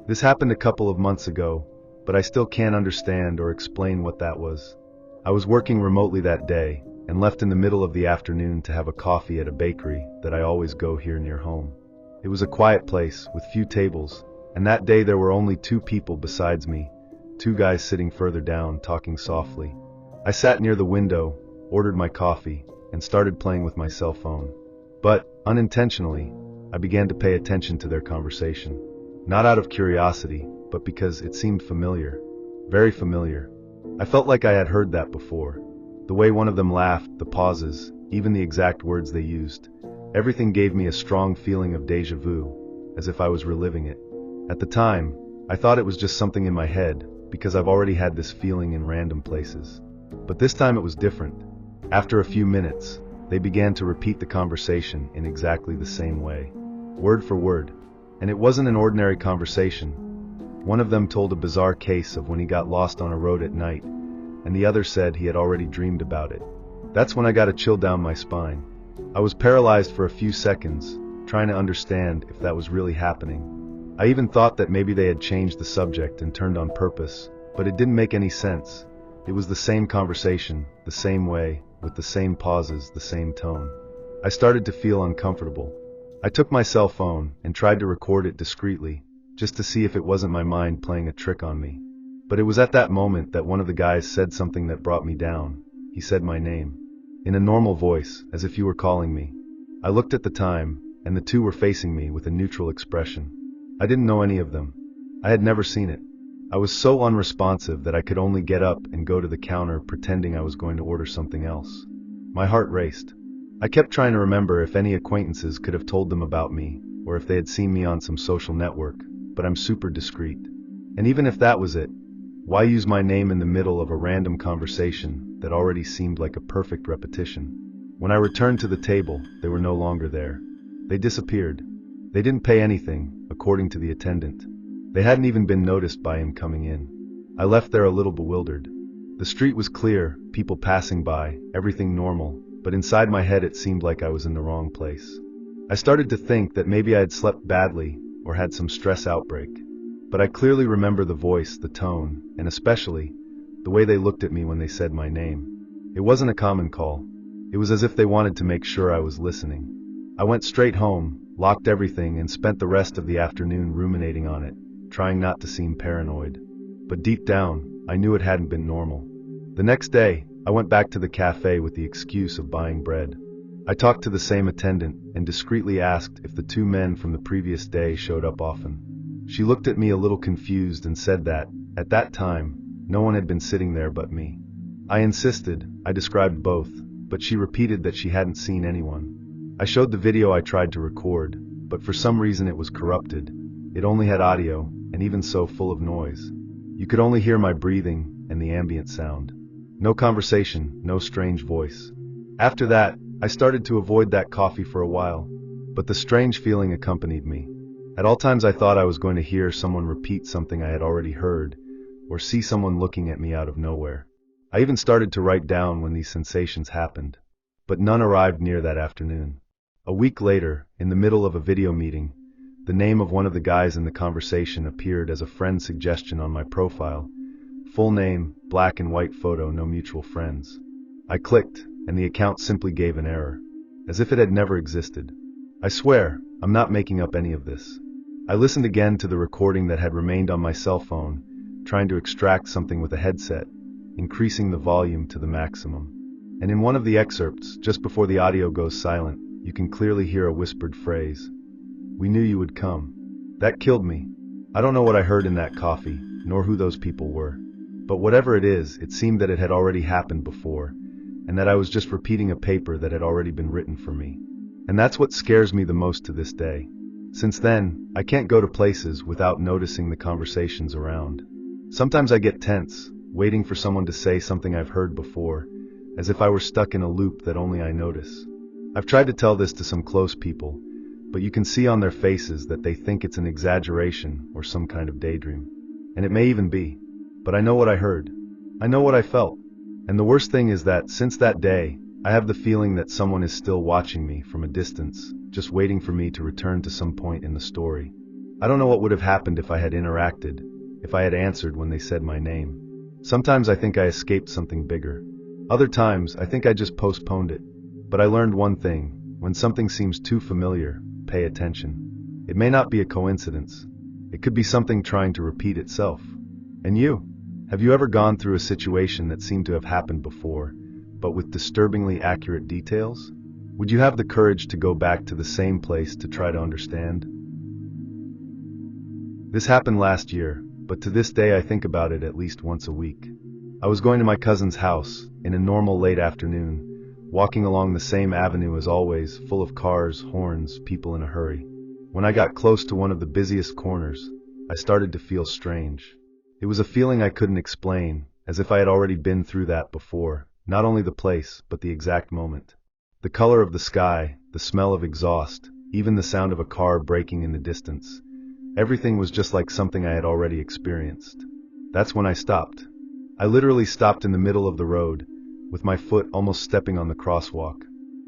This happened a couple of months ago, but I still can't understand or explain what that was. I was working remotely that day and left in the middle of the afternoon to have a coffee at a bakery that I always go here near home. It was a quiet place with few tables, and that day there were only two people besides me, two guys sitting further down talking softly. I sat near the window, ordered my coffee, and started playing with my cell phone. But, unintentionally, I began to pay attention to their conversation. Not out of curiosity, but because it seemed familiar. Very familiar. I felt like I had heard that before. The way one of them laughed, the pauses, even the exact words they used. Everything gave me a strong feeling of déjà vu, as if I was reliving it. At the time, I thought it was just something in my head, because I've already had this feeling in random places. But this time it was different. After a few minutes, they began to repeat the conversation in exactly the same way, word for word. And it wasn't an ordinary conversation. One of them told a bizarre case of when he got lost on a road at night, and the other said he had already dreamed about it. That's when I got a chill down my spine. I was paralyzed for a few seconds, trying to understand if that was really happening. I even thought that maybe they had changed the subject and turned on purpose, but it didn't make any sense. It was the same conversation, the same way, with the same pauses, the same tone. I started to feel uncomfortable. I took my cell phone and tried to record it discreetly, just to see if it wasn't my mind playing a trick on me. But it was at that moment that one of the guys said something that brought me down. He said my name. In a normal voice, as if you were calling me. I looked at the time, and the two were facing me with a neutral expression. I didn't know any of them. I had never seen it. I was so unresponsive that I could only get up and go to the counter pretending I was going to order something else. My heart raced. I kept trying to remember if any acquaintances could have told them about me, or if they had seen me on some social network, but I'm super discreet. And even if that was it, why use my name in the middle of a random conversation that already seemed like a perfect repetition? When I returned to the table, they were no longer there. They disappeared. They didn't pay anything, according to the attendant. They hadn't even been noticed by him coming in. I left there a little bewildered. The street was clear, people passing by, everything normal, but inside my head it seemed like I was in the wrong place. I started to think that maybe I had slept badly or had some stress outbreak. But I clearly remember the voice, the tone, and especially the way they looked at me when they said my name. It wasn't a common call. It was as if they wanted to make sure I was listening. I went straight home, locked everything, and spent the rest of the afternoon ruminating on it, trying not to seem paranoid. But deep down, I knew it hadn't been normal. The next day, I went back to the cafe with the excuse of buying bread. I talked to the same attendant and discreetly asked if the two men from the previous day showed up often. She looked at me a little confused and said that, at that time, no one had been sitting there but me. I insisted, I described both, but she repeated that she hadn't seen anyone. I showed the video I tried to record, but for some reason it was corrupted. It only had audio, and even so full of noise. You could only hear my breathing and the ambient sound. No conversation, no strange voice. After that, I started to avoid that coffee for a while, but the strange feeling accompanied me. At all times I thought I was going to hear someone repeat something I had already heard, or see someone looking at me out of nowhere. I even started to write down when these sensations happened, but none arrived near that afternoon. A week later, in the middle of a video meeting, the name of one of the guys in the conversation appeared as a friend suggestion on my profile. Full name, black and white photo, no mutual friends. I clicked, and the account simply gave an error, as if it had never existed. I swear, I'm not making up any of this. I listened again to the recording that had remained on my cell phone, trying to extract something with a headset, increasing the volume to the maximum. And in one of the excerpts, just before the audio goes silent, you can clearly hear a whispered phrase. "We knew you would come." That killed me. I don't know what I heard in that coffee, nor who those people were. But whatever it is, it seemed that it had already happened before, and that I was just repeating a paper that had already been written for me. And that's what scares me the most to this day. Since then, I can't go to places without noticing the conversations around. Sometimes I get tense, waiting for someone to say something I've heard before, as if I were stuck in a loop that only I notice. I've tried to tell this to some close people, but you can see on their faces that they think it's an exaggeration or some kind of daydream. And it may even be. But I know what I heard. I know what I felt. And the worst thing is that, since that day, I have the feeling that someone is still watching me from a distance, just waiting for me to return to some point in the story. I don't know what would have happened if I had interacted, if I had answered when they said my name. Sometimes I think I escaped something bigger. Other times, I think I just postponed it. But I learned one thing: when something seems too familiar, pay attention. It may not be a coincidence. It could be something trying to repeat itself. And you? Have you ever gone through a situation that seemed to have happened before, but with disturbingly accurate details? Would you have the courage to go back to the same place to try to understand? This happened last year, but to this day I think about it at least once a week. I was going to my cousin's house, in a normal late afternoon, walking along the same avenue as always, full of cars, horns, people in a hurry. When I got close to one of the busiest corners, I started to feel strange. It was a feeling I couldn't explain, as if I had already been through that before, not only the place, but the exact moment. The color of the sky, the smell of exhaust, even the sound of a car braking in the distance. Everything was just like something I had already experienced. That's when I stopped. I literally stopped in the middle of the road, with my foot almost stepping on the crosswalk.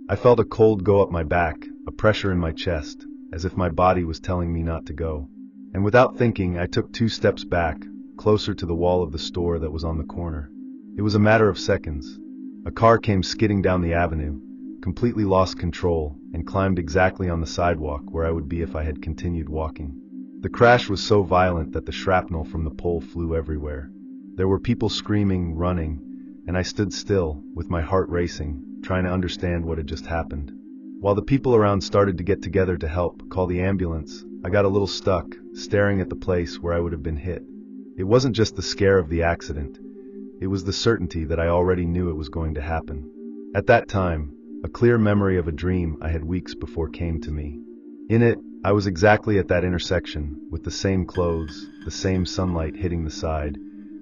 I felt a cold go up my back, a pressure in my chest, as if my body was telling me not to go. And without thinking, I took 2 steps back, closer to the wall of the store that was on the corner. It was a matter of seconds. A car came skidding down the avenue, completely lost control, and climbed exactly on the sidewalk where I would be if I had continued walking. The crash was so violent that the shrapnel from the pole flew everywhere. There were people screaming, running, and I stood still, with my heart racing, trying to understand what had just happened. While the people around started to get together to help, call the ambulance, I got a little stuck, staring at the place where I would have been hit. It wasn't just the scare of the accident. It was the certainty that I already knew it was going to happen. At that time, a clear memory of a dream I had weeks before came to me. In it, I was exactly at that intersection, with the same clothes, the same sunlight hitting the side,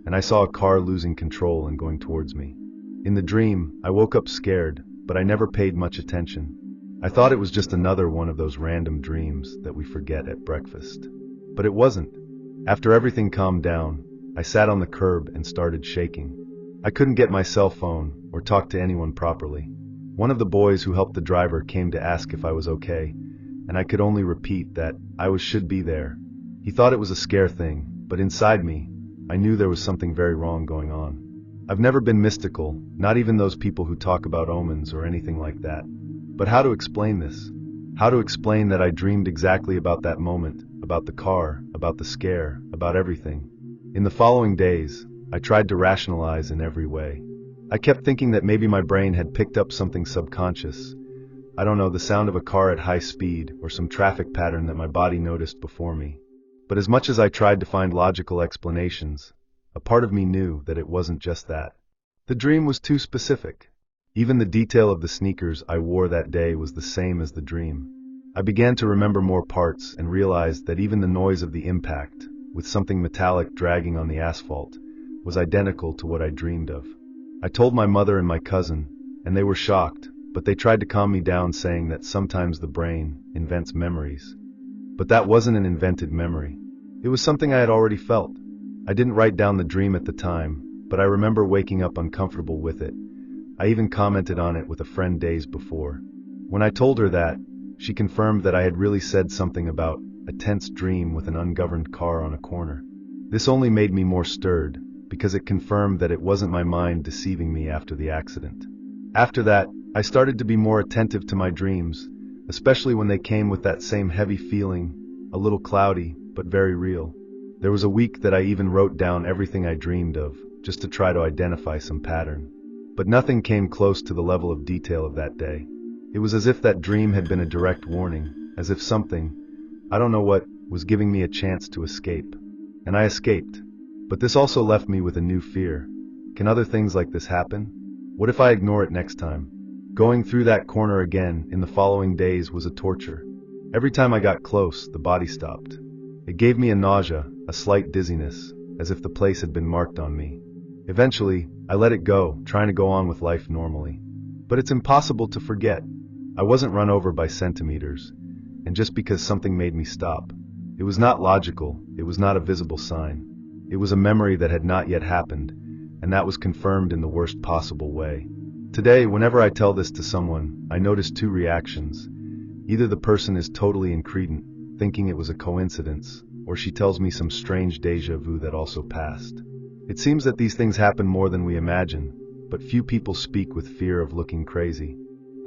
and I saw a car losing control and going towards me. In the dream, I woke up scared, but I never paid much attention. I thought it was just another one of those random dreams that we forget at breakfast. But it wasn't. After everything calmed down, I sat on the curb and started shaking. I couldn't get my cell phone or talk to anyone properly. One of the boys who helped the driver came to ask if I was okay, and I could only repeat that should be there. He thought it was a scare thing, but inside me, I knew there was something very wrong going on. I've never been mystical, not even those people who talk about omens or anything like that. But how to explain this? How to explain that I dreamed exactly about that moment, about the car, about the scare, about everything? In the following days, I tried to rationalize in every way. I kept thinking that maybe my brain had picked up something subconscious. I don't know, the sound of a car at high speed, or some traffic pattern that my body noticed before me. But as much as I tried to find logical explanations, a part of me knew that it wasn't just that. The dream was too specific. Even the detail of the sneakers I wore that day was the same as the dream. I began to remember more parts and realized that even the noise of the impact, with something metallic dragging on the asphalt, was identical to what I dreamed of. I told my mother and my cousin, and they were shocked, but they tried to calm me down, saying that sometimes the brain invents memories. But that wasn't an invented memory. It was something I had already felt. I didn't write down the dream at the time, but I remember waking up uncomfortable with it. I even commented on it with a friend days before. When I told her that, she confirmed that I had really said something about a tense dream with an ungoverned car on a corner. This only made me more stirred, because it confirmed that it wasn't my mind deceiving me after the accident. After that, I started to be more attentive to my dreams, especially when they came with that same heavy feeling, a little cloudy, but very real. There was a week that I even wrote down everything I dreamed of, just to try to identify some pattern. But nothing came close to the level of detail of that day. It was as if that dream had been a direct warning, as if something, I don't know what, was giving me a chance to escape. And I escaped. But this also left me with a new fear. Can other things like this happen? What if I ignore it next time? Going through that corner again in the following days was a torture. Every time I got close, the body stopped. It gave me a nausea, a slight dizziness, as if the place had been marked on me. Eventually, I let it go, trying to go on with life normally. But it's impossible to forget. I wasn't run over by centimeters, and just because something made me stop. It was not logical, it was not a visible sign. It was a memory that had not yet happened, and that was confirmed in the worst possible way. Today, whenever I tell this to someone, I notice 2 reactions. Either the person is totally incredulous, thinking it was a coincidence, or she tells me some strange deja vu that also passed. It seems that these things happen more than we imagine, but few people speak with fear of looking crazy.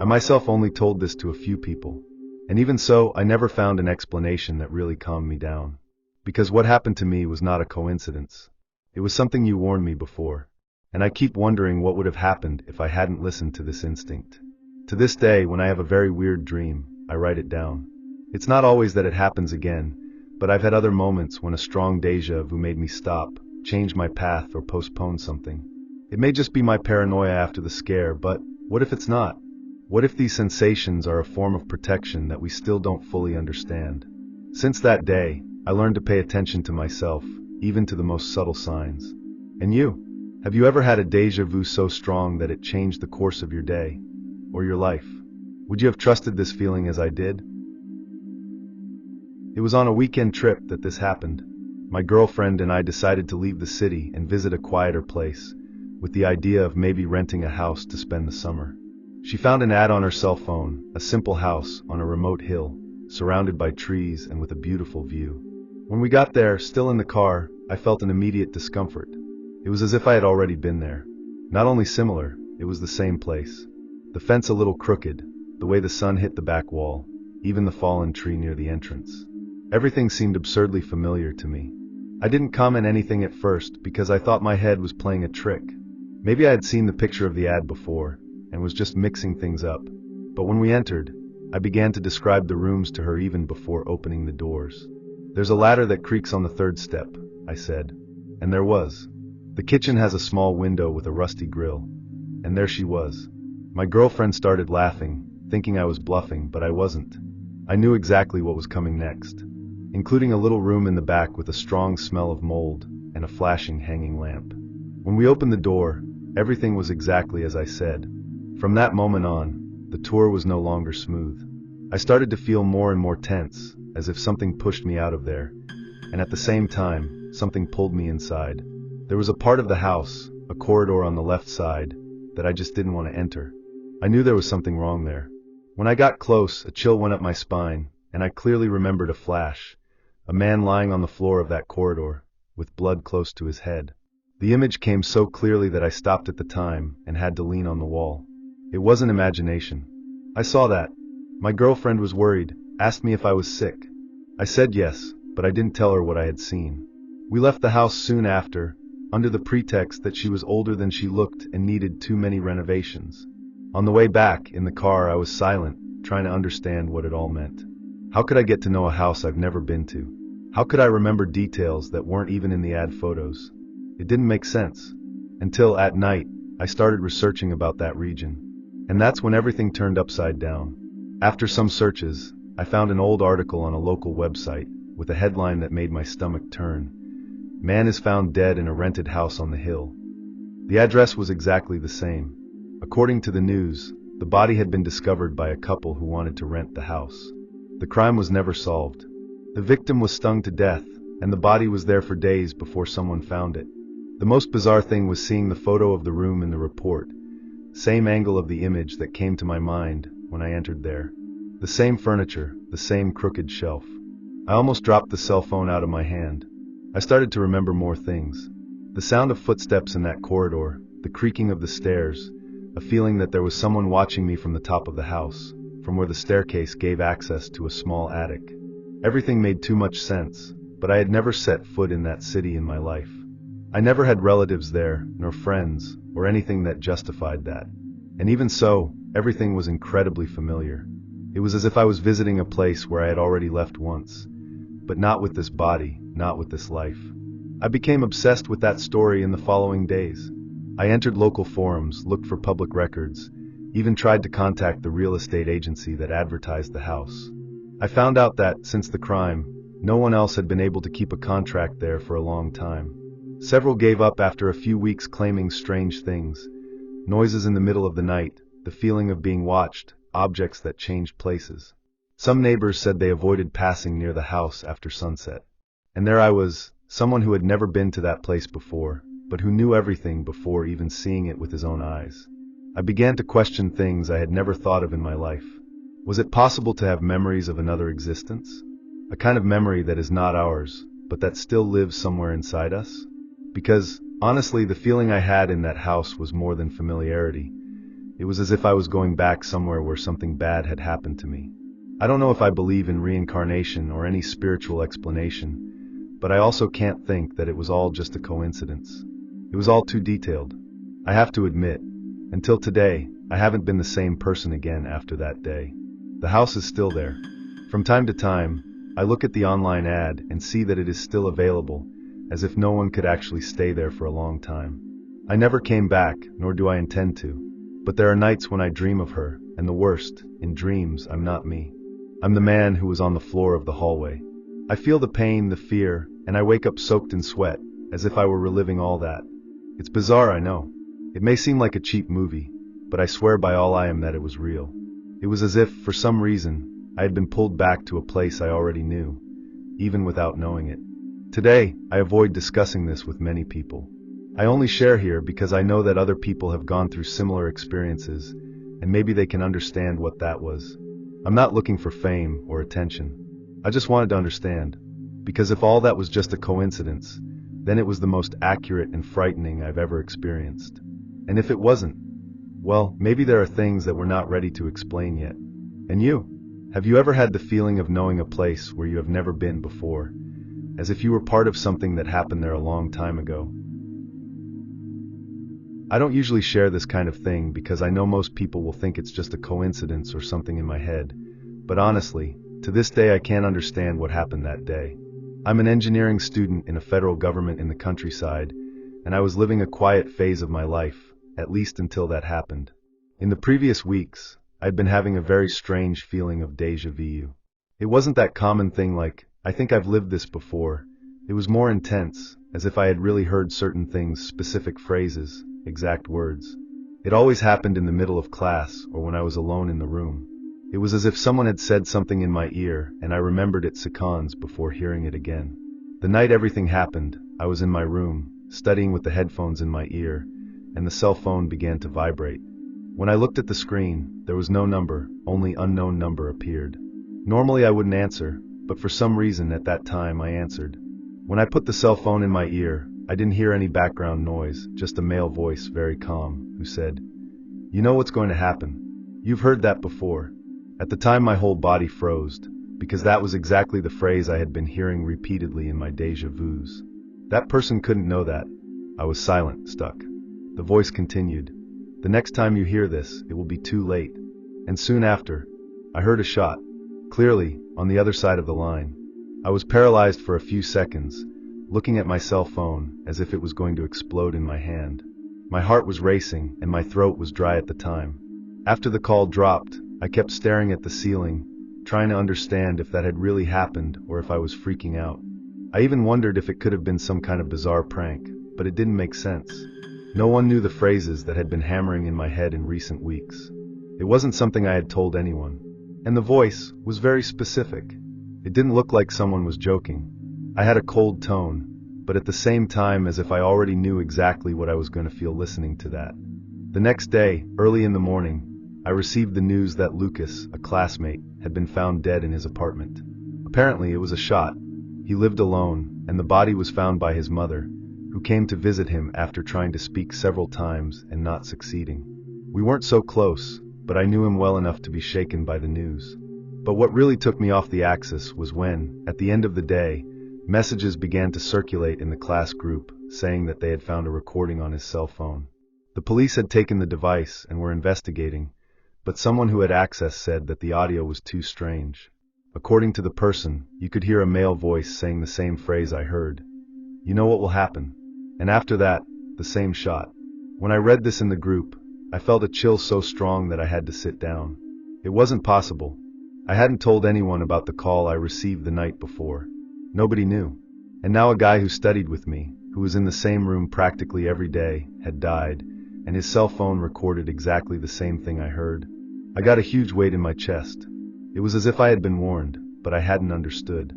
I myself only told this to a few people, and even so, I never found an explanation that really calmed me down. Because what happened to me was not a coincidence. It was something you warned me before, and I keep wondering what would have happened if I hadn't listened to this instinct. To this day, when I have a very weird dream, I write it down. It's not always that it happens again, but I've had other moments when a strong deja vu made me stop, change my path, or postpone something. It may just be my paranoia after the scare, but what if it's not? What if these sensations are a form of protection that we still don't fully understand? Since that day, I learned to pay attention to myself, even to the most subtle signs. And you? Have you ever had a deja vu so strong that it changed the course of your day, or your life? Would you have trusted this feeling as I did? It was on a weekend trip that this happened. My girlfriend and I decided to leave the city and visit a quieter place, with the idea of maybe renting a house to spend the summer. She found an ad on her cell phone, a simple house on a remote hill, surrounded by trees and with a beautiful view. When we got there, still in the car, I felt an immediate discomfort. It was as if I had already been there. Not only similar, it was the same place. The fence a little crooked, the way the sun hit the back wall, even the fallen tree near the entrance. Everything seemed absurdly familiar to me. I didn't comment anything at first because I thought my head was playing a trick. Maybe I had seen the picture of the ad before and was just mixing things up. But when we entered, I began to describe the rooms to her even before opening the doors. "There's a ladder that creaks on the third step," I said. And there was. "The kitchen has a small window with a rusty grill." And there she was. My girlfriend started laughing, thinking I was bluffing, but I wasn't. I knew exactly what was coming next, including a little room in the back with a strong smell of mold and a flashing hanging lamp. When we opened the door, everything was exactly as I said. From that moment on, the tour was no longer smooth. I started to feel more and more tense, as if something pushed me out of there, and at the same time, something pulled me inside. There was a part of the house, a corridor on the left side, that I just didn't want to enter. I knew there was something wrong there. When I got close, a chill went up my spine, and I clearly remembered a flash, a man lying on the floor of that corridor, with blood close to his head. The image came so clearly that I stopped at the time and had to lean on the wall. It wasn't imagination. I saw that. My girlfriend was worried, asked me if I was sick. I said yes, but I didn't tell her what I had seen. We left the house soon after, under the pretext that she was older than she looked and needed too many renovations. On the way back, in the car, I was silent, trying to understand what it all meant. How could I get to know a house I've never been to? How could I remember details that weren't even in the ad photos? It didn't make sense. Until, at night, I started researching about that region. And that's when everything turned upside down. After some searches, I found an old article on a local website with a headline that made my stomach turn. "Man is found dead in a rented house on the hill." The address was exactly the same. According to the news, the body had been discovered by a couple who wanted to rent the house. The crime was never solved. The victim was stung to death, and the body was there for days before someone found it. The most bizarre thing was seeing the photo of the room in the report. Same angle of the image that came to my mind when I entered there. The same furniture, the same crooked shelf. I almost dropped the cell phone out of my hand. I started to remember more things. The sound of footsteps in that corridor, the creaking of the stairs, a feeling that there was someone watching me from the top of the house, from where the staircase gave access to a small attic. Everything made too much sense, but I had never set foot in that city in my life. I never had relatives there, nor friends, or anything that justified that. And even so, everything was incredibly familiar. It was as if I was visiting a place where I had already left once, but not with this body, not with this life. I became obsessed with that story in the following days. I entered local forums, looked for public records, even tried to contact the real estate agency that advertised the house. I found out that, since the crime, no one else had been able to keep a contract there for a long time. Several gave up after a few weeks, claiming strange things. Noises in the middle of the night, the feeling of being watched, objects that changed places. Some neighbors said they avoided passing near the house after sunset. And there I was, someone who had never been to that place before, but who knew everything before even seeing it with his own eyes. I began to question things I had never thought of in my life. Was it possible to have memories of another existence? a kind of memory that is not ours, but that still lives somewhere inside us? Because, honestly, the feeling I had in that house was more than familiarity. It was as if I was going back somewhere where something bad had happened to me. I don't know if I believe in reincarnation or any spiritual explanation, but I also can't think that it was all just a coincidence. It was all too detailed. I have to admit, until today, I haven't been the same person again after that day. The house is still there. From time to time, I look at the online ad and see that it is still available, as if no one could actually stay there for a long time. I never came back, nor do I intend to. But there are nights when I dream of her, and the worst, in dreams, I'm not me. I'm the man who was on the floor of the hallway. I feel the pain, the fear, and I wake up soaked in sweat, as if I were reliving all that. It's bizarre, I know. It may seem like a cheap movie, but I swear by all I am that it was real. It was as if, for some reason, I had been pulled back to a place I already knew, even without knowing it. Today, I avoid discussing this with many people. I only share here because I know that other people have gone through similar experiences, and maybe they can understand what that was. I'm not looking for fame or attention. I just wanted to understand, because if all that was just a coincidence, then it was the most accurate and frightening I've ever experienced. And if it wasn't, well, maybe there are things that we're not ready to explain yet. And you? Have you ever had the feeling of knowing a place where you have never been before, as if you were part of something that happened there a long time ago? I don't usually share this kind of thing because I know most people will think it's just a coincidence or something in my head. But honestly, to this day I can't understand what happened that day. I'm an engineering student in a federal government in the countryside, and I was living a quiet phase of my life, at least until that happened. In the previous weeks, I'd been having a very strange feeling of deja vu. It wasn't that common thing like, I think I've lived this before. It was more intense, as if I had really heard certain things, specific phrases, exact words. It always happened in the middle of class or when I was alone in the room. It was as if someone had said something in my ear and I remembered it seconds before hearing it again. The night everything happened, I was in my room, studying with the headphones in my ear, and the cell phone began to vibrate. When I looked at the screen, there was no number, only unknown number appeared. Normally I wouldn't answer, but for some reason at that time I answered. When I put the cell phone in my ear, I didn't hear any background noise, just a male voice, very calm, who said, "You know what's going to happen. You've heard that before." At the time my whole body froze, because that was exactly the phrase I had been hearing repeatedly in my deja vus. That person couldn't know that. I was silent, stuck. The voice continued, "The next time you hear this, it will be too late." And soon after, I heard a shot, clearly, on the other side of the line. I was paralyzed for a few seconds, looking at my cell phone as if it was going to explode in my hand. My heart was racing and my throat was dry at the time. After the call dropped, I kept staring at the ceiling, trying to understand if that had really happened or if I was freaking out. I even wondered if it could have been some kind of bizarre prank, but it didn't make sense. No one knew the phrases that had been hammering in my head in recent weeks. It wasn't something I had told anyone. And the voice was very specific. It didn't look like someone was joking. I had a cold tone, but at the same time as if I already knew exactly what I was going to feel listening to that. The next day, early in the morning, I received the news that Lucas, a classmate, had been found dead in his apartment. Apparently it was a shot. He lived alone, and the body was found by his mother, who came to visit him after trying to speak several times and not succeeding. We weren't so close, but I knew him well enough to be shaken by the news. But what really took me off the axis was when, at the end of the day, messages began to circulate in the class group saying that they had found a recording on his cell phone. The police had taken the device and were investigating, but someone who had access said that the audio was too strange. According to the person, you could hear a male voice saying the same phrase I heard. "You know what will happen." And after that, the same shot. When I read this in the group, I felt a chill so strong that I had to sit down. It wasn't possible. I hadn't told anyone about the call I received the night before. Nobody knew. And now a guy who studied with me, who was in the same room practically every day, had died, and his cell phone recorded exactly the same thing I heard. I got a huge weight in my chest. It was as if I had been warned, but I hadn't understood.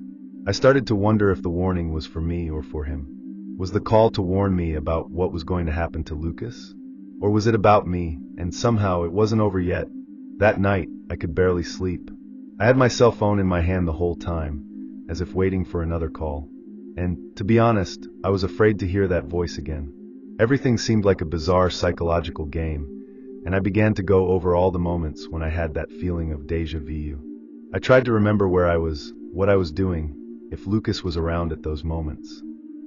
I started to wonder if the warning was for me or for him. Was the call to warn me about what was going to happen to Lucas? Or was it about me, and somehow it wasn't over yet? That night, I could barely sleep. I had my cell phone in my hand the whole time, as if waiting for another call. And, to be honest, I was afraid to hear that voice again. Everything seemed like a bizarre psychological game, and I began to go over all the moments when I had that feeling of déjà vu. I tried to remember where I was, what I was doing, if Lucas was around at those moments.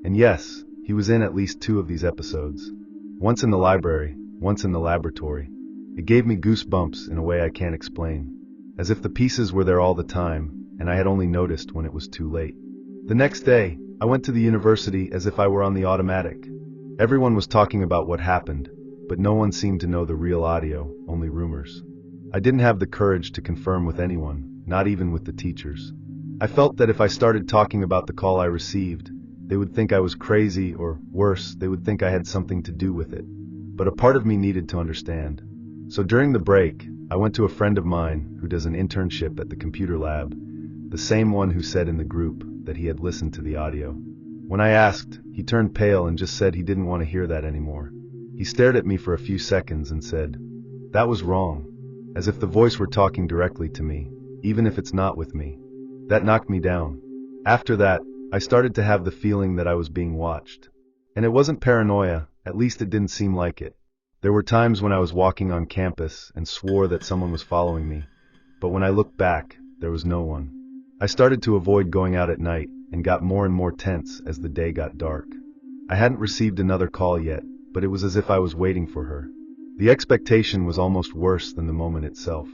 And yes, he was in at least 2 of these episodes. Once in the library, once in the laboratory. It gave me goosebumps in a way I can't explain. As if the pieces were there all the time, and I had only noticed when it was too late. The next day, I went to the university as if I were on the automatic. Everyone was talking about what happened, but no one seemed to know the real audio, only rumors. I didn't have the courage to confirm with anyone, not even with the teachers. I felt that if I started talking about the call I received, they would think I was crazy, or worse, they would think I had something to do with it. But a part of me needed to understand. So during the break, I went to a friend of mine who does an internship at the computer lab, the same one who said in the group that he had listened to the audio. When I asked, he turned pale and just said he didn't want to hear that anymore. He stared at me for a few seconds and said, "That was wrong," as if the voice were talking directly to me, even if it's not with me. That knocked me down. After that, I started to have the feeling that I was being watched. And it wasn't paranoia, at least it didn't seem like it. There were times when I was walking on campus and swore that someone was following me, but when I looked back, there was no one. I started to avoid going out at night and got more and more tense as the day got dark. I hadn't received another call yet, but it was as if I was waiting for her. The expectation was almost worse than the moment itself.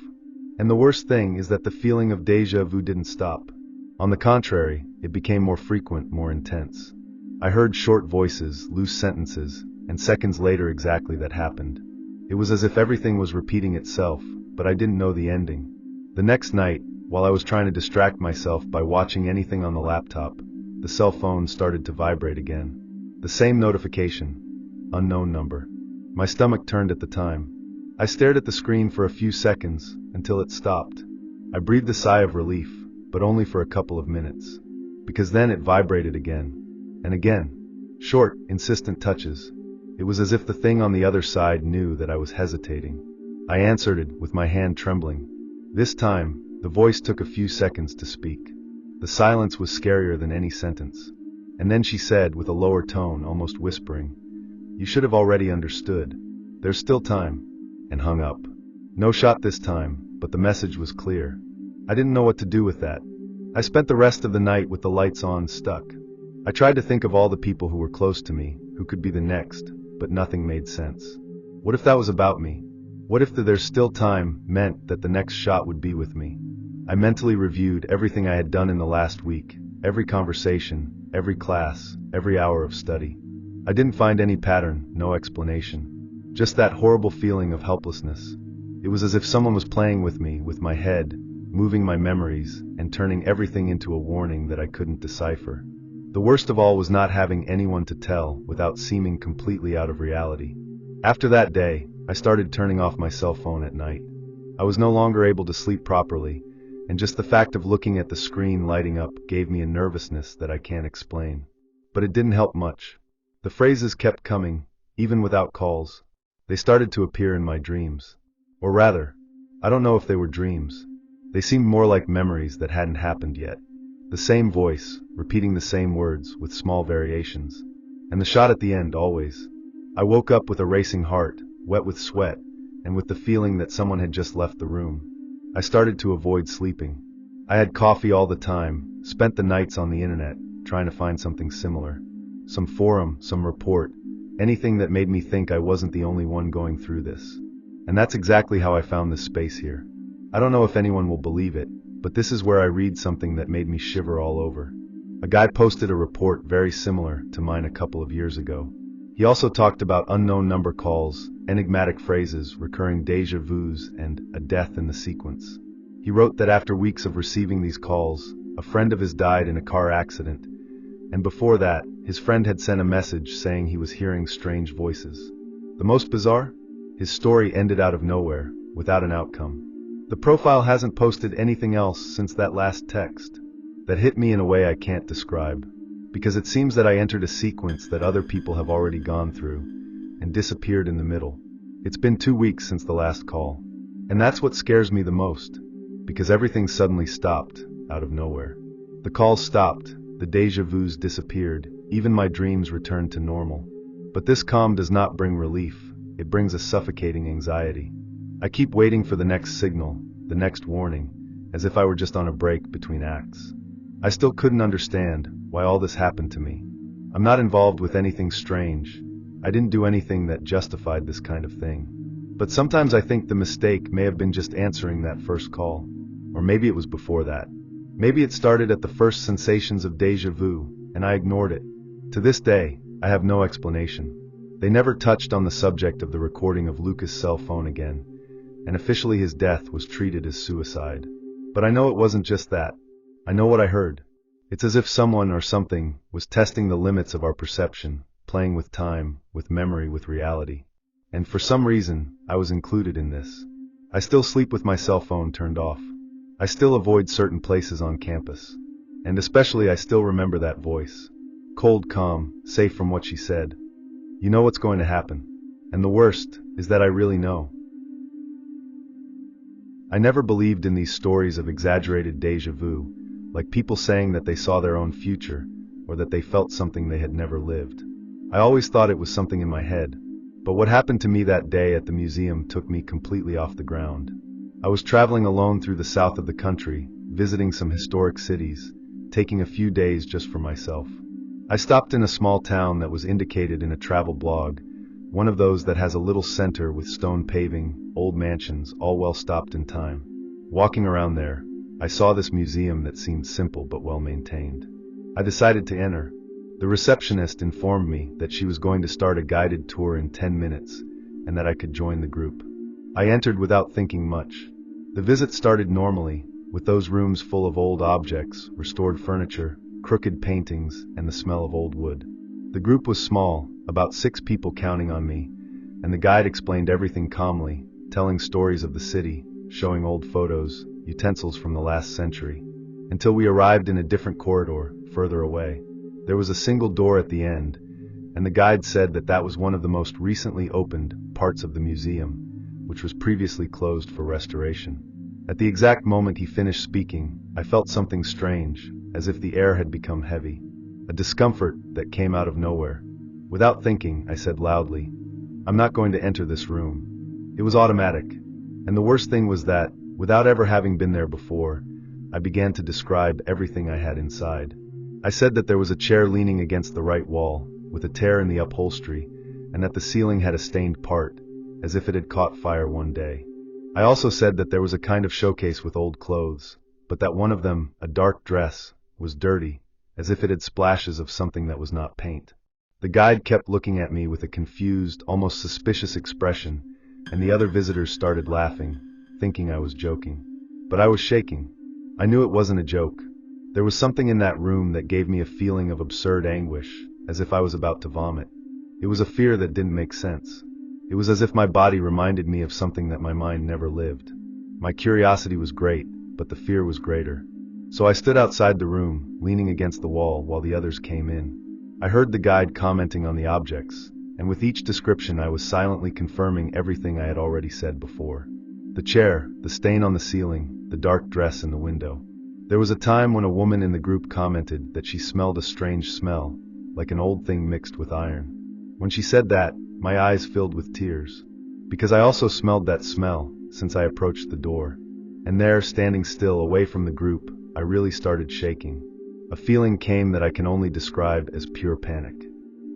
And the worst thing is that the feeling of déjà vu didn't stop. On the contrary, it became more frequent, more intense. I heard short voices, loose sentences, and seconds later exactly that happened. It was as if everything was repeating itself, but I didn't know the ending. The next night, while I was trying to distract myself by watching anything on the laptop, the cell phone started to vibrate again. The same notification. Unknown number. My stomach turned at the time. I stared at the screen for a few seconds, until it stopped. I breathed a sigh of relief, but only for a couple of minutes. Because then it vibrated again. And again. Short, insistent touches. It was as if the thing on the other side knew that I was hesitating. I answered it, with my hand trembling. This time, the voice took a few seconds to speak. The silence was scarier than any sentence. And then she said, with a lower tone, almost whispering, "You should have already understood. There's still time," and hung up. No shot this time, but the message was clear. I didn't know what to do with that. I spent the rest of the night with the lights on, stuck. I tried to think of all the people who were close to me, who could be the next, but nothing made sense. What if that was about me? What if the "there's still time" meant that the next shot would be with me? I mentally reviewed everything I had done in the last week, every conversation, every class, every hour of study. I didn't find any pattern, no explanation. Just that horrible feeling of helplessness. It was as if someone was playing with me, with my head, moving my memories, and turning everything into a warning that I couldn't decipher. The worst of all was not having anyone to tell without seeming completely out of reality. After that day, I started turning off my cell phone at night. I was no longer able to sleep properly, and just the fact of looking at the screen lighting up gave me a nervousness that I can't explain. But it didn't help much. The phrases kept coming, even without calls. They started to appear in my dreams. Or rather, I don't know if they were dreams. They seemed more like memories that hadn't happened yet. The same voice, repeating the same words, with small variations. And the shot at the end, always. I woke up with a racing heart, wet with sweat, and with the feeling that someone had just left the room. I started to avoid sleeping. I had coffee all the time, spent the nights on the internet, trying to find something similar. Some forum, some report, anything that made me think I wasn't the only one going through this. And that's exactly how I found this space here. I don't know if anyone will believe it, but this is where I read something that made me shiver all over. A guy posted a report very similar to mine a couple of years ago. He also talked about unknown number calls, enigmatic phrases, recurring déjà vus, and a death in the sequence. He wrote that after weeks of receiving these calls, a friend of his died in a car accident, and before that, his friend had sent a message saying he was hearing strange voices. The most bizarre? His story ended out of nowhere, without an outcome. The profile hasn't posted anything else since that last text. That hit me in a way I can't describe. Because it seems that I entered a sequence that other people have already gone through, and disappeared in the middle. It's been 2 weeks since the last call. And that's what scares me the most, because everything suddenly stopped, out of nowhere. The calls stopped, the déjà vus disappeared, even my dreams returned to normal. But this calm does not bring relief, it brings a suffocating anxiety. I keep waiting for the next signal, the next warning, as if I were just on a break between acts. I still couldn't understand why all this happened to me. I'm not involved with anything strange. I didn't do anything that justified this kind of thing. But sometimes I think the mistake may have been just answering that first call. Or maybe it was before that. Maybe it started at the first sensations of déjà vu, and I ignored it. To this day, I have no explanation. They never touched on the subject of the recording of Lucas' cell phone again, and officially his death was treated as suicide. But I know it wasn't just that. I know what I heard. It's as if someone or something was testing the limits of our perception, playing with time, with memory, with reality. And for some reason, I was included in this. I still sleep with my cell phone turned off. I still avoid certain places on campus. And especially I still remember that voice. Cold, calm, safe from what she said. You know what's going to happen. And the worst is that I really know. I never believed in these stories of exaggerated déjà vu, like people saying that they saw their own future, or that they felt something they had never lived. I always thought it was something in my head. But what happened to me that day at the museum took me completely off the ground. I was traveling alone through the south of the country, visiting some historic cities, taking a few days just for myself. I stopped in a small town that was indicated in a travel blog, one of those that has a little center with stone paving, old mansions, all well stopped in time. Walking around there, I saw this museum that seemed simple but well maintained. I decided to enter. The receptionist informed me that she was going to start a guided tour in 10 minutes, and that I could join the group. I entered without thinking much. The visit started normally, with those rooms full of old objects, restored furniture, crooked paintings, and the smell of old wood. The group was small, about 6 people counting on me, and the guide explained everything calmly, telling stories of the city, showing old photos, utensils from the last century, until we arrived in a different corridor, further away. There was a single door at the end, and the guide said that that was one of the most recently opened parts of the museum, which was previously closed for restoration. At the exact moment he finished speaking, I felt something strange, as if the air had become heavy, a discomfort that came out of nowhere. Without thinking, I said loudly, "I'm not going to enter this room." It was automatic, and the worst thing was that, without ever having been there before, I began to describe everything I had inside. I said that there was a chair leaning against the right wall, with a tear in the upholstery, and that the ceiling had a stained part, as if it had caught fire one day. I also said that there was a kind of showcase with old clothes, but that one of them, a dark dress, was dirty, as if it had splashes of something that was not paint. The guide kept looking at me with a confused, almost suspicious expression, and the other visitors started laughing, thinking I was joking. But I was shaking. I knew it wasn't a joke. There was something in that room that gave me a feeling of absurd anguish, as if I was about to vomit. It was a fear that didn't make sense. It was as if my body reminded me of something that my mind never lived. My curiosity was great, but the fear was greater. So I stood outside the room, leaning against the wall while the others came in. I heard the guide commenting on the objects, and with each description I was silently confirming everything I had already said before. The chair, the stain on the ceiling, the dark dress in the window. There was a time when a woman in the group commented that she smelled a strange smell, like an old thing mixed with iron. When she said that, my eyes filled with tears, because I also smelled that smell since I approached the door. And there, standing still away from the group, I really started shaking. A feeling came that I can only describe as pure panic,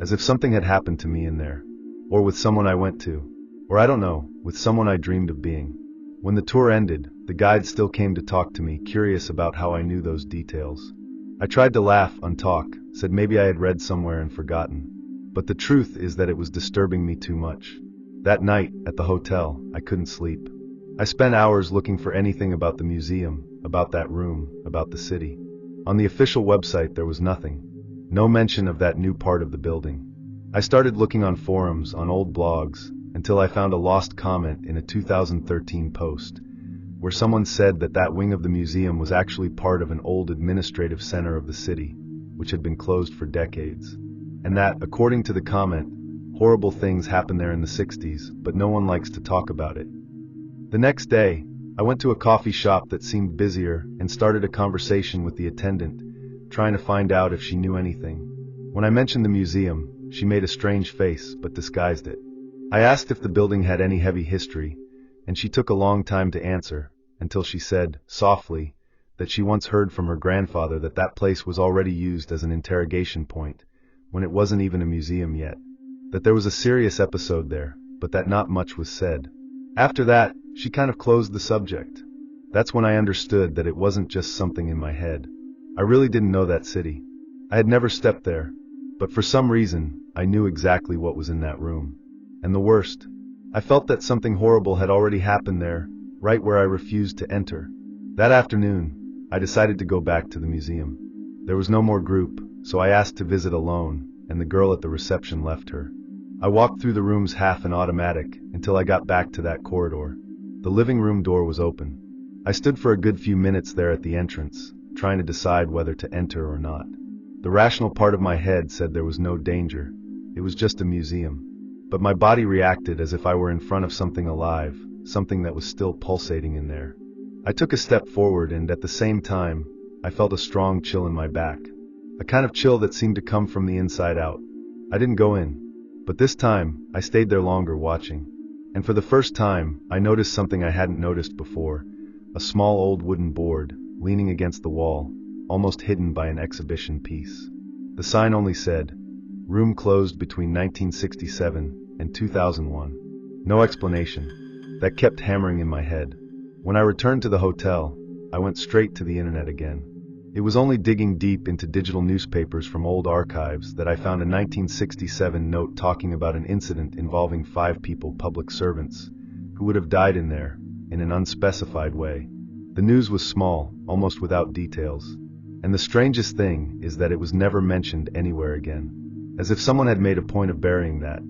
as if something had happened to me in there, or with someone I went to, or I don't know, with someone I dreamed of being. When the tour ended, the guide still came to talk to me, curious about how I knew those details. I tried to laugh, untalk, said maybe I had read somewhere and forgotten. But the truth is that it was disturbing me too much. That night, at the hotel, I couldn't sleep. I spent hours looking for anything about the museum, about that room, about the city. On the official website there was nothing. No mention of that new part of the building. I started looking on forums, on old blogs, until I found a lost comment in a 2013 post, where someone said that that wing of the museum was actually part of an old administrative center of the city, which had been closed for decades. And that, according to the comment, horrible things happened there in the 60s, but no one likes to talk about it. The next day, I went to a coffee shop that seemed busier and started a conversation with the attendant, trying to find out if she knew anything. When I mentioned the museum, she made a strange face, but disguised it. I asked if the building had any heavy history, and she took a long time to answer, until she said, softly, that she once heard from her grandfather that that place was already used as an interrogation point, when it wasn't even a museum yet. That there was a serious episode there, but that not much was said. After that, she kind of closed the subject. That's when I understood that it wasn't just something in my head. I really didn't know that city. I had never stepped there, but for some reason, I knew exactly what was in that room. And the worst, I felt that something horrible had already happened there, right where I refused to enter. That afternoon, I decided to go back to the museum. There was no more group, so I asked to visit alone, and the girl at the reception left her. I walked through the rooms half in automatic until I got back to that corridor. The living room door was open. I stood for a good few minutes there at the entrance, trying to decide whether to enter or not. The rational part of my head said there was no danger. It was just a museum. But my body reacted as if I were in front of something alive, something that was still pulsating in there. I took a step forward and at the same time, I felt a strong chill in my back. A kind of chill that seemed to come from the inside out. I didn't go in. But this time, I stayed there longer watching. And for the first time, I noticed something I hadn't noticed before. A small old wooden board, leaning against the wall, almost hidden by an exhibition piece. The sign only said, "Room closed between 1967 and 2001. No explanation. That kept hammering in my head. When I returned to the hotel, I went straight to the internet again. It was only digging deep into digital newspapers from old archives that I found a 1967 note talking about an incident involving 5 people, public servants, who would have died in there, in an unspecified way. The news was small, almost without details. And the strangest thing is that it was never mentioned anywhere again. As if someone had made a point of burying that.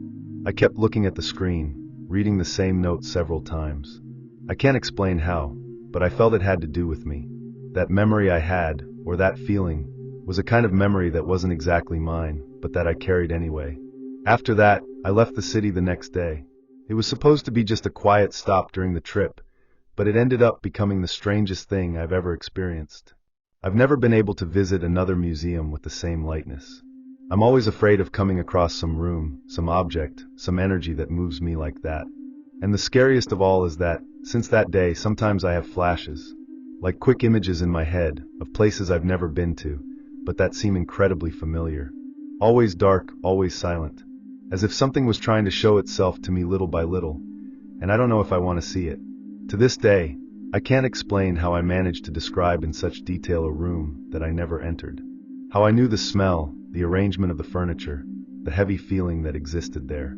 I kept looking at the screen, reading the same note several times. I can't explain how, but I felt it had to do with me. That memory I had, or that feeling, was a kind of memory that wasn't exactly mine, but that I carried anyway. After that, I left the city the next day. It was supposed to be just a quiet stop during the trip, but it ended up becoming the strangest thing I've ever experienced. I've never been able to visit another museum with the same lightness. I'm always afraid of coming across some room, some object, some energy that moves me like that. And the scariest of all is that, since that day, sometimes I have flashes, like quick images in my head, of places I've never been to, but that seem incredibly familiar. Always dark, always silent. As if something was trying to show itself to me little by little, and I don't know if I want to see it. To this day, I can't explain how I managed to describe in such detail a room that I never entered. How I knew the smell, the arrangement of the furniture, the heavy feeling that existed there.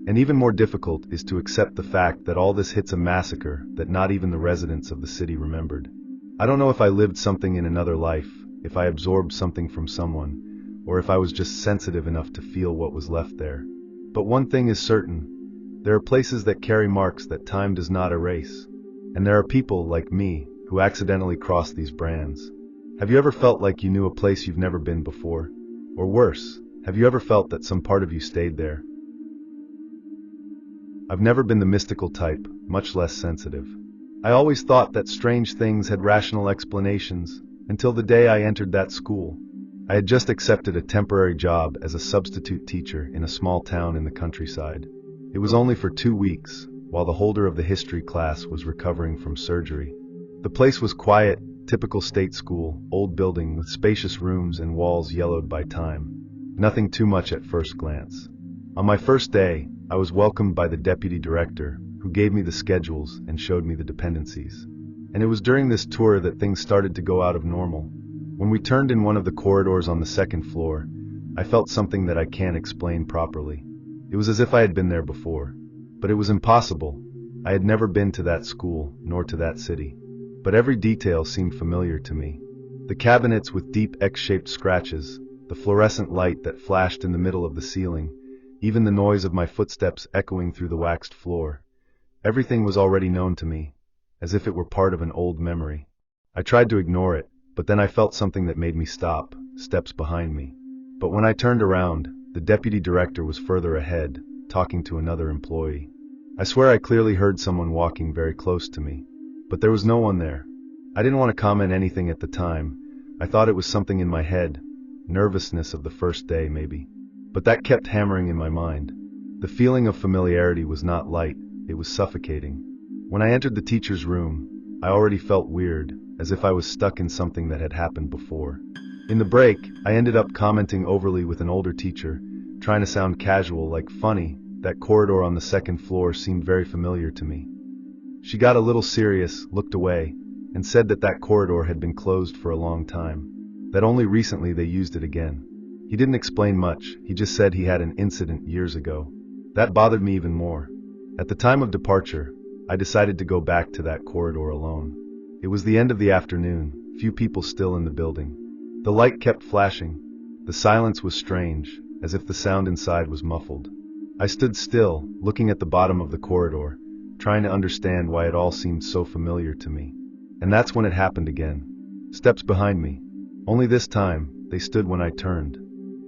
And even more difficult is to accept the fact that all this hits a massacre that not even the residents of the city remembered. I don't know if I lived something in another life, if I absorbed something from someone, or if I was just sensitive enough to feel what was left there. But one thing is certain, there are places that carry marks that time does not erase. And there are people, like me, who accidentally cross these brands. Have you ever felt like you knew a place you've never been before? Or worse, have you ever felt that some part of you stayed there? I've never been the mystical type, much less sensitive. I always thought that strange things had rational explanations, until the day I entered that school. I had just accepted a temporary job as a substitute teacher in a small town in the countryside. It was only for 2 weeks, while the holder of the history class was recovering from surgery. The place was quiet, typical state school, old building with spacious rooms and walls yellowed by time. Nothing too much at first glance. On my first day, I was welcomed by the deputy director, who gave me the schedules and showed me the dependencies. And it was during this tour that things started to go out of normal. When we turned in one of the corridors on the 2nd floor, I felt something that I can't explain properly. It was as if I had been there before. But it was impossible. I had never been to that school, nor to that city. But every detail seemed familiar to me. The cabinets with deep X-shaped scratches, the fluorescent light that flashed in the middle of the ceiling, even the noise of my footsteps echoing through the waxed floor. Everything was already known to me, as if it were part of an old memory. I tried to ignore it, but then I felt something that made me stop, steps behind me. But when I turned around, the deputy director was further ahead, talking to another employee. I swear I clearly heard someone walking very close to me, but there was no one there. I didn't want to comment anything at the time, I thought it was something in my head, nervousness of the first day maybe. But that kept hammering in my mind. The feeling of familiarity was not light, it was suffocating. When I entered the teacher's room, I already felt weird, as if I was stuck in something that had happened before. In the break, I ended up commenting overly with an older teacher, trying to sound casual, like funny. That corridor on the second floor seemed very familiar to me. She got a little serious, looked away, and said that corridor had been closed for a long time, that only recently they used it again. He didn't explain much, he just said he had an incident years ago. That bothered me even more. At the time of departure, I decided to go back to that corridor alone. It was the end of the afternoon, few people still in the building. The light kept flashing. The silence was strange, as if the sound inside was muffled. I stood still, looking at the bottom of the corridor, trying to understand why it all seemed so familiar to me. And that's when it happened again. Steps behind me. Only this time, they stood when I turned.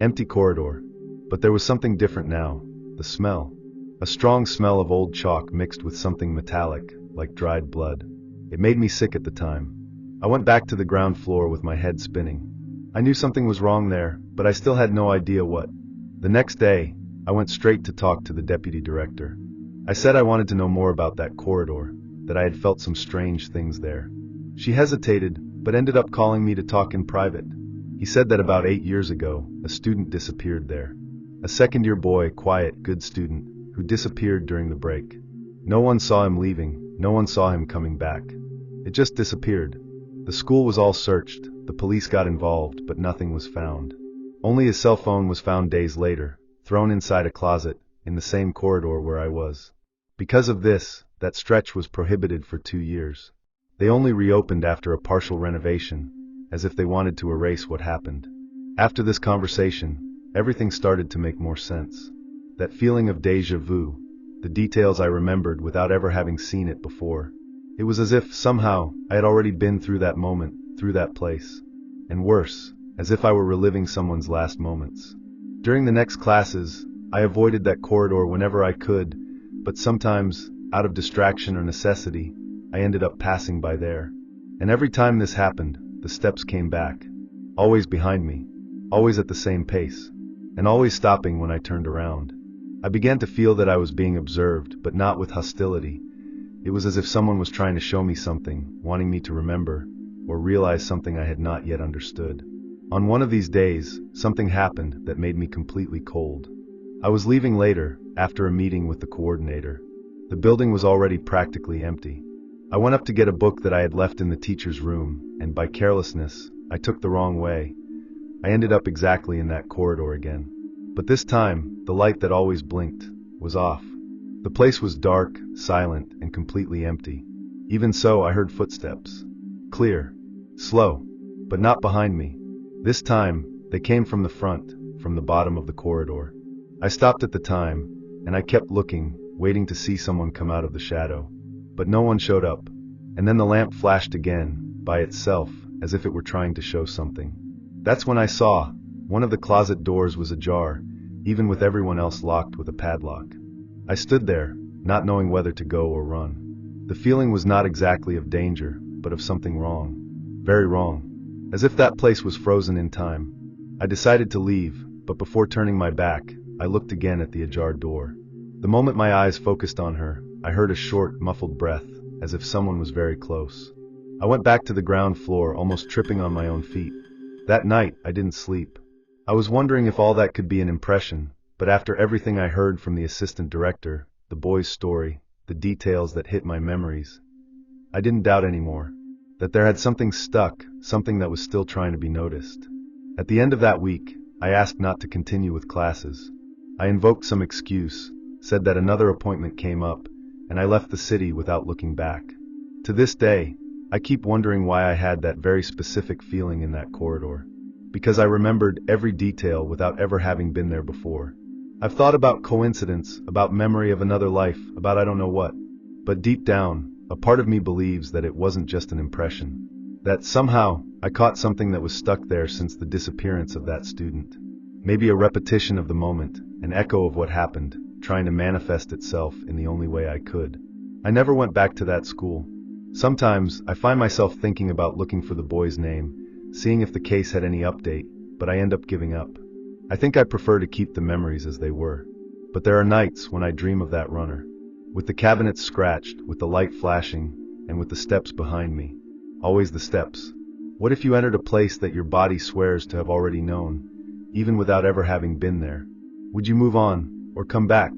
Empty corridor. But there was something different now. The smell. A strong smell of old chalk mixed with something metallic, like dried blood. It made me sick at the time. I went back to the ground floor with my head spinning. I knew something was wrong there, but I still had no idea what. The next day, I went straight to talk to the deputy director. I said I wanted to know more about that corridor, that I had felt some strange things there. She hesitated, but ended up calling me to talk in private. He said that about 8 years ago, a student disappeared there. A second-year boy, quiet, good student, who disappeared during the break. No one saw him leaving, no one saw him coming back. It just disappeared. The school was all searched, the police got involved, but nothing was found. Only his cell phone was found days later, thrown inside a closet, in the same corridor where I was. Because of this, that stretch was prohibited for 2 years. They only reopened after a partial renovation, as if they wanted to erase what happened. After this conversation, everything started to make more sense. That feeling of déjà vu, the details I remembered without ever having seen it before. It was as if, somehow, I had already been through that moment, through that place. And worse, as if I were reliving someone's last moments. During the next classes, I avoided that corridor whenever I could, but sometimes, out of distraction or necessity, I ended up passing by there. And every time this happened, the steps came back. Always behind me. Always at the same pace. And always stopping when I turned around. I began to feel that I was being observed, but not with hostility. It was as if someone was trying to show me something, wanting me to remember, or realize something I had not yet understood. On one of these days, something happened that made me completely cold. I was leaving later, after a meeting with the coordinator. The building was already practically empty. I went up to get a book that I had left in the teacher's room, and by carelessness, I took the wrong way. I ended up exactly in that corridor again. But this time, the light that always blinked was off. The place was dark, silent, and completely empty. Even so, I heard footsteps. Clear. Slow. But not behind me. This time, they came from the front, from the bottom of the corridor. I stopped at the time, and I kept looking, waiting to see someone come out of the shadow. But no one showed up. And then the lamp flashed again, by itself, as if it were trying to show something. That's when I saw, one of the closet doors was ajar, even with everyone else locked with a padlock. I stood there, not knowing whether to go or run. The feeling was not exactly of danger, but of something wrong. Very wrong. As if that place was frozen in time. I decided to leave, but before turning my back, I looked again at the ajar door. The moment my eyes focused on her, I heard a short, muffled breath, as if someone was very close. I went back to the ground floor, almost tripping on my own feet. That night, I didn't sleep. I was wondering if all that could be an impression, but after everything I heard from the assistant director, the boy's story, the details that hit my memories, I didn't doubt anymore. That there had something stuck, something that was still trying to be noticed. At the end of that week, I asked not to continue with classes. I invoked some excuse, said that another appointment came up, and I left the city without looking back. To this day, I keep wondering why I had that very specific feeling in that corridor. Because I remembered every detail without ever having been there before. I've thought about coincidence, about memory of another life, about I don't know what. But deep down, a part of me believes that it wasn't just an impression. That somehow, I caught something that was stuck there since the disappearance of that student. Maybe a repetition of the moment, an echo of what happened, trying to manifest itself in the only way I could. I never went back to that school. Sometimes, I find myself thinking about looking for the boy's name, seeing if the case had any update, but I end up giving up. I think I prefer to keep the memories as they were. But there are nights when I dream of that runner, with the cabinets scratched, with the light flashing, and with the steps behind me. Always the steps. What if you entered a place that your body swears to have already known, even without ever having been there? Would you move on, or come back?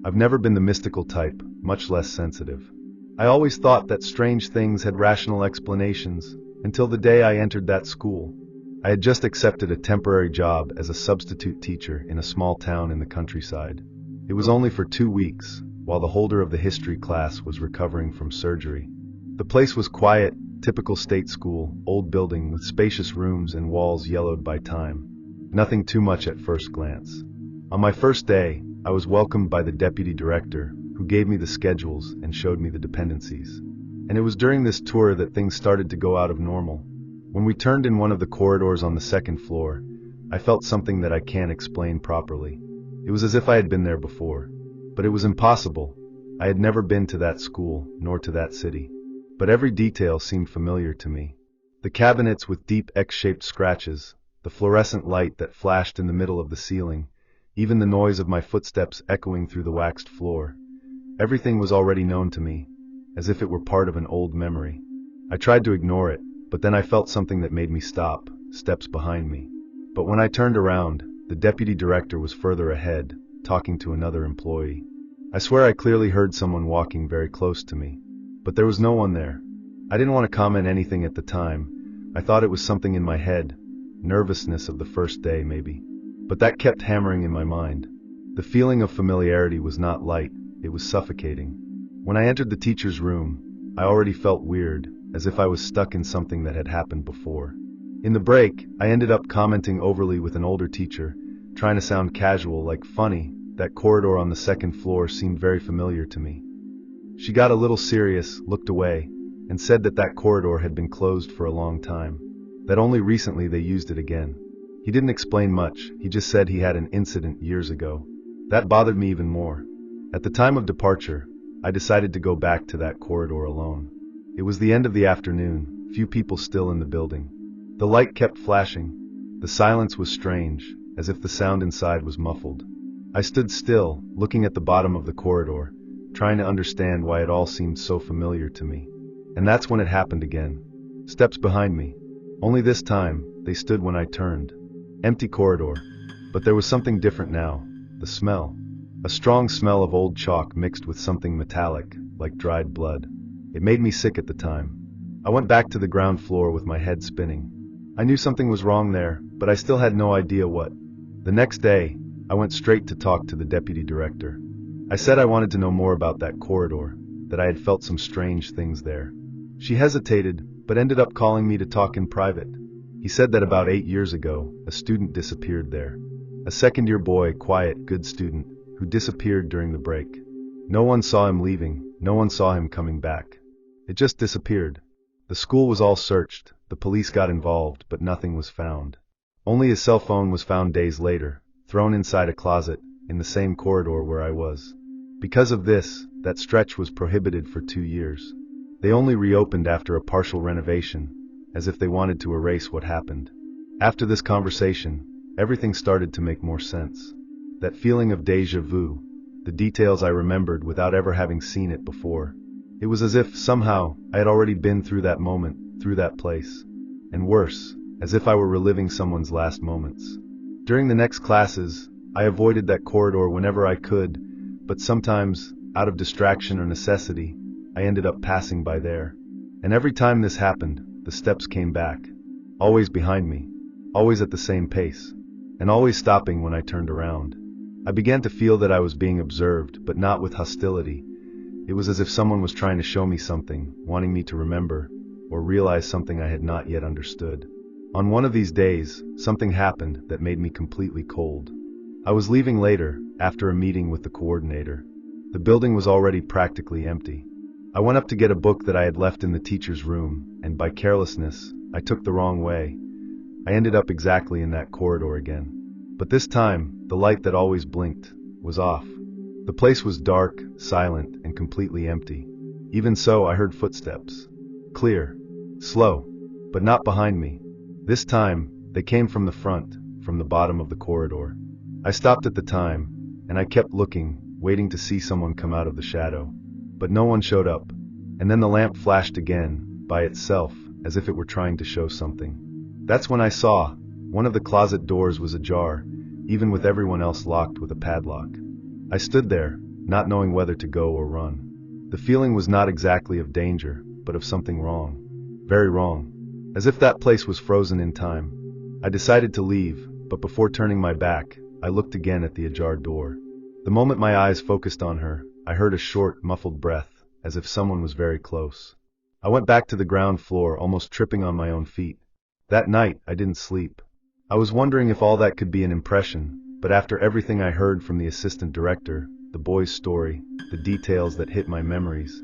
I've never been the mystical type, much less sensitive. I always thought that strange things had rational explanations, until the day I entered that school. I had just accepted a temporary job as a substitute teacher in a small town in the countryside. It was only for 2 weeks, while the holder of the history class was recovering from surgery. The place was quiet, typical state school, old building with spacious rooms and walls yellowed by time. Nothing too much at first glance. On my first day, I was welcomed by the deputy director, who gave me the schedules and showed me the dependencies. And it was during this tour that things started to go out of normal. When we turned in one of the corridors on the second floor, I felt something that I can't explain properly. It was as if I had been there before. But it was impossible. I had never been to that school, nor to that city. But every detail seemed familiar to me. The cabinets with deep X-shaped scratches, the fluorescent light that flashed in the middle of the ceiling, even the noise of my footsteps echoing through the waxed floor. Everything was already known to me, as if it were part of an old memory. I tried to ignore it, but then I felt something that made me stop, steps behind me. But when I turned around, the deputy director was further ahead, talking to another employee. I swear I clearly heard someone walking very close to me. But there was no one there. I didn't want to comment anything at the time. I thought it was something in my head, nervousness of the first day maybe. But that kept hammering in my mind. The feeling of familiarity was not light, it was suffocating. When I entered the teacher's room, I already felt weird, as if I was stuck in something that had happened before. In the break, I ended up commenting overly with an older teacher, trying to sound casual, like funny. That corridor on the second floor seemed very familiar to me. She got a little serious, looked away, and said that corridor had been closed for a long time, that only recently they used it again. He didn't explain much, he just said he had an incident years ago. That bothered me even more. At the time of departure, I decided to go back to that corridor alone. It was the end of the afternoon, few people still in the building. The light kept flashing. The silence was strange, as if the sound inside was muffled. I stood still, looking at the bottom of the corridor, trying to understand why it all seemed so familiar to me. And that's when it happened again. Steps behind me. Only this time, they stood when I turned. Empty corridor. But there was something different now. The smell. A strong smell of old chalk mixed with something metallic, like dried blood. It made me sick at the time. I went back to the ground floor with my head spinning. I knew something was wrong there, but I still had no idea what. The next day, I went straight to talk to the deputy director. I said I wanted to know more about that corridor, that I had felt some strange things there. She hesitated, but ended up calling me to talk in private. He said that about 8 years ago, a student disappeared there. A second-year boy, quiet, good student, who disappeared during the break. No one saw him leaving, no one saw him coming back. It just disappeared. The school was all searched, the police got involved, but nothing was found. Only his cell phone was found days later, thrown inside a closet, in the same corridor where I was. Because of this, that stretch was prohibited for 2 years. They only reopened after a partial renovation, as if they wanted to erase what happened. After this conversation, everything started to make more sense. That feeling of déjà vu, the details I remembered without ever having seen it before. It was as if, somehow, I had already been through that moment, through that place. And worse, as if I were reliving someone's last moments. During the next classes, I avoided that corridor whenever I could, but sometimes, out of distraction or necessity, I ended up passing by there. And every time this happened, the steps came back. Always behind me. Always at the same pace. And always stopping when I turned around. I began to feel that I was being observed, but not with hostility. It was as if someone was trying to show me something, wanting me to remember, or realize something I had not yet understood. On one of these days, something happened that made me completely cold. I was leaving later, after a meeting with the coordinator. The building was already practically empty. I went up to get a book that I had left in the teacher's room, and by carelessness, I took the wrong way. I ended up exactly in that corridor again. But this time, the light that always blinked was off. The place was dark, silent, and completely empty. Even so, I heard footsteps. Clear. Slow, but not behind me. This time, they came from the front, from the bottom of the corridor. I stopped at the time, and I kept looking, waiting to see someone come out of the shadow. But no one showed up. And then the lamp flashed again, by itself, as if it were trying to show something. That's when I saw, one of the closet doors was ajar, even with everyone else locked with a padlock. I stood there, not knowing whether to go or run. The feeling was not exactly of danger, but of something wrong. Very wrong. As if that place was frozen in time. I decided to leave, but before turning my back, I looked again at the ajar door. The moment my eyes focused on her, I heard a short, muffled breath, as if someone was very close. I went back to the ground floor, almost tripping on my own feet. That night, I didn't sleep. I was wondering if all that could be an impression, but after everything I heard from the assistant director, the boy's story, the details that hit my memories,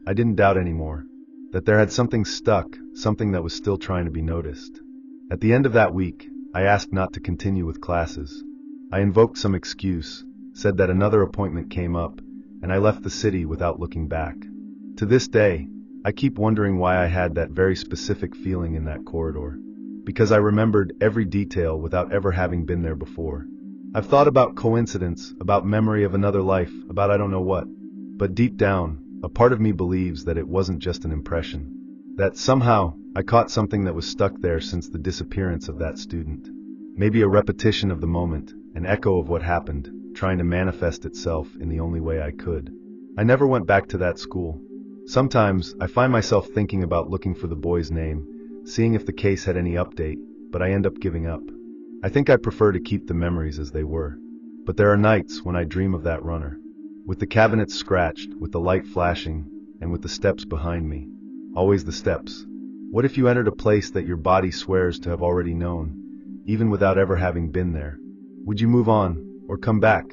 I didn't doubt anymore. That there had something stuck, something that was still trying to be noticed. At the end of that week, I asked not to continue with classes. I invoked some excuse, said that another appointment came up, and I left the city without looking back. To this day, I keep wondering why I had that very specific feeling in that corridor. Because I remembered every detail without ever having been there before. I've thought about coincidence, about memory of another life, about I don't know what. But deep down, a part of me believes that it wasn't just an impression. That somehow, I caught something that was stuck there since the disappearance of that student. Maybe a repetition of the moment, an echo of what happened, trying to manifest itself in the only way I could. I never went back to that school. Sometimes, I find myself thinking about looking for the boy's name, seeing if the case had any update, but I end up giving up. I think I prefer to keep the memories as they were. But there are nights when I dream of that runner. With the cabinets scratched, with the light flashing, and with the steps behind me. Always the steps. What if you entered a place that your body swears to have already known, even without ever having been there? Would you move on, or come back,